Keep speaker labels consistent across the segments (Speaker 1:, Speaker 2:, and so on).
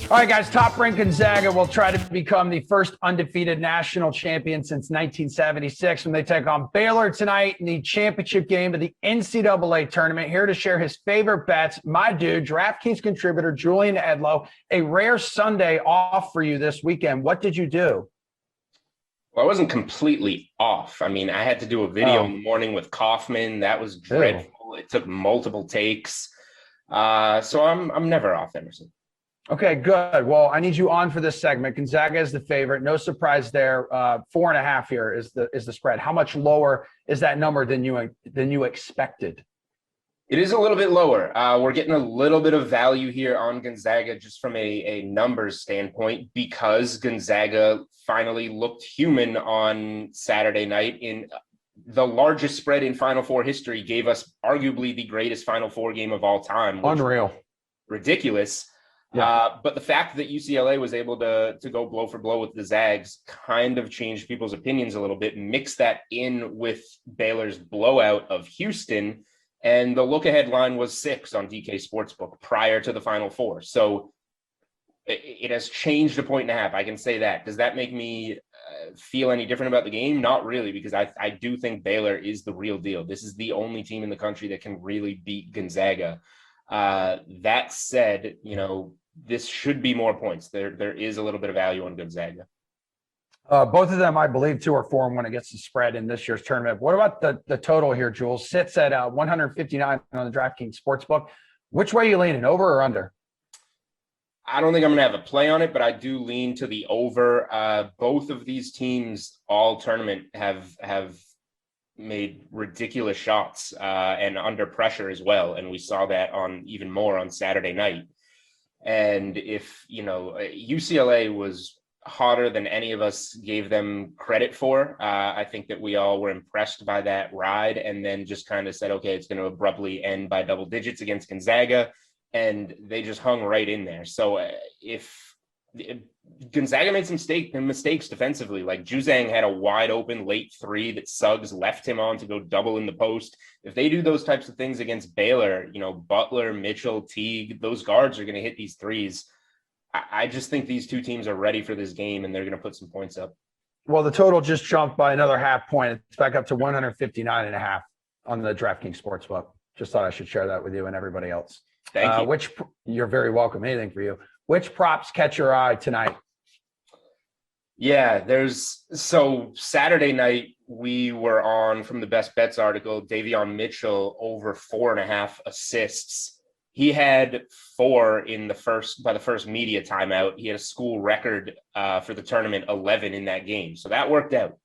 Speaker 1: All right, guys, Top Rank Gonzaga will try to become the first undefeated national champion since 1976 when they take on Baylor tonight in the championship game of the NCAA tournament. Here to share his favorite bets, my dude, DraftKings contributor Julian Edlow. A rare Sunday off for you this weekend. What did you do?
Speaker 2: Well, I wasn't completely off. I mean, I had to do a video in the morning with Kaufman. That was dreadful. It took multiple takes. So I'm never off, Emerson.
Speaker 1: Okay, good. Well, I need you on for this segment. Gonzaga is the favorite. No surprise there. 4.5 here is the spread. How much lower is that number than you expected?
Speaker 2: It is a little bit lower. We're getting a little bit of value here on Gonzaga just from a numbers standpoint because Gonzaga finally looked human on Saturday night in the largest spread in Final Four history, gave us arguably the greatest Final Four game of all time.
Speaker 1: Unreal.
Speaker 2: Ridiculous.
Speaker 1: Yeah.
Speaker 2: But the fact that UCLA was able to go blow for blow with the Zags kind of changed people's opinions a little bit. Mix that in with Baylor's blowout of Houston, and the look-ahead line was 6 on DK Sportsbook prior to the Final Four. So it has changed 1.5. I can say that. Does that make me feel any different about the game? Not really, because I do think Baylor is the real deal. This is the only team in the country that can really beat Gonzaga. That said, this should be more points. There is a little bit of value on Gonzaga.
Speaker 1: Both of them, I believe, 2 or 4 when it gets to spread in this year's tournament. What about the total here, Jules? Sits at 159 on the DraftKings Sportsbook. Which way are you leaning, over or under?
Speaker 2: I don't think I'm going to have a play on it, but I do lean to the over. Both of these teams all tournament have made ridiculous shots and under pressure as well. And we saw that even more on Saturday night. And if, UCLA was hotter than any of us gave them credit for, I think that we all were impressed by that ride and then just kind of said, okay, it's going to abruptly end by double digits against Gonzaga. And they just hung right in there. So if Gonzaga made some mistakes defensively, like Juzang had a wide open late 3 that Suggs left him on to go double in the post. If they do those types of things against Baylor, Butler, Mitchell, Teague, those guards are going to hit these threes. I just think these two teams are ready for this game and they're going to put some points up.
Speaker 1: Well, the total just jumped by another half point. It's back up to 159.5 on the DraftKings Sportsbook. Just thought I should share that with you and everybody else.
Speaker 2: Thank you.
Speaker 1: You're very welcome. Anything for you. Which props catch your eye tonight?
Speaker 2: Yeah, so Saturday night we were on from the Best Bets article, Davion Mitchell over 4.5 assists. He had 4 by the first media timeout. He had a school record for the tournament, 11 in that game. So that worked out.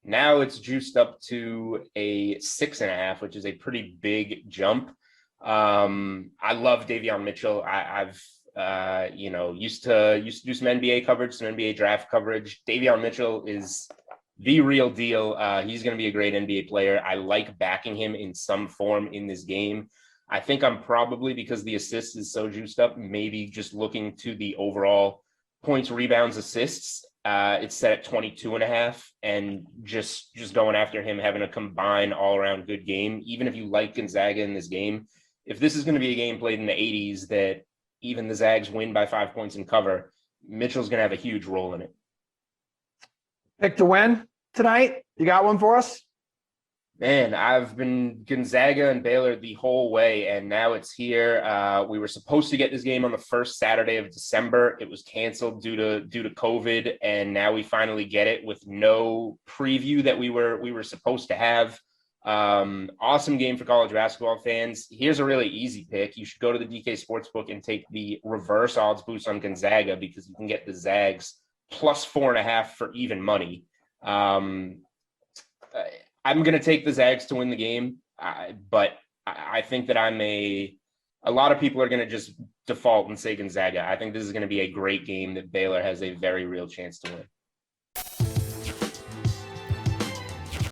Speaker 2: Now it's juiced up to a 6.5, which is a pretty big jump. I love Davion Mitchell. I've used to do some NBA coverage, some NBA draft coverage. Davion Mitchell is the real deal. He's going to be a great NBA player. I like backing him in some form in this game. I think I'm probably, because the assist is so juiced up, maybe just looking to the overall points, rebounds, assists. It's set at 22.5 and just going after him, having a combined all around good game. Even if you like Gonzaga in this game, if this is going to be a game played in the 80s that even the Zags win by 5 points and cover, Mitchell's going to have a huge role in it.
Speaker 1: Pick to win tonight. You got one for us?
Speaker 2: Man, I've been Gonzaga and Baylor the whole way, and now it's here. We were supposed to get this game on the first Saturday of December. It was canceled due to COVID, and now we finally get it with no preview that we were supposed to have. Awesome game for college basketball fans. Here's a really easy pick. You should go to the DK Sportsbook and take the reverse odds boost on Gonzaga because you can get the Zags plus 4.5 for even money. I'm going to take the Zags to win the game, but I think that a lot of people are going to just default and say Gonzaga. I think this is going to be a great game that Baylor has a very real chance to win.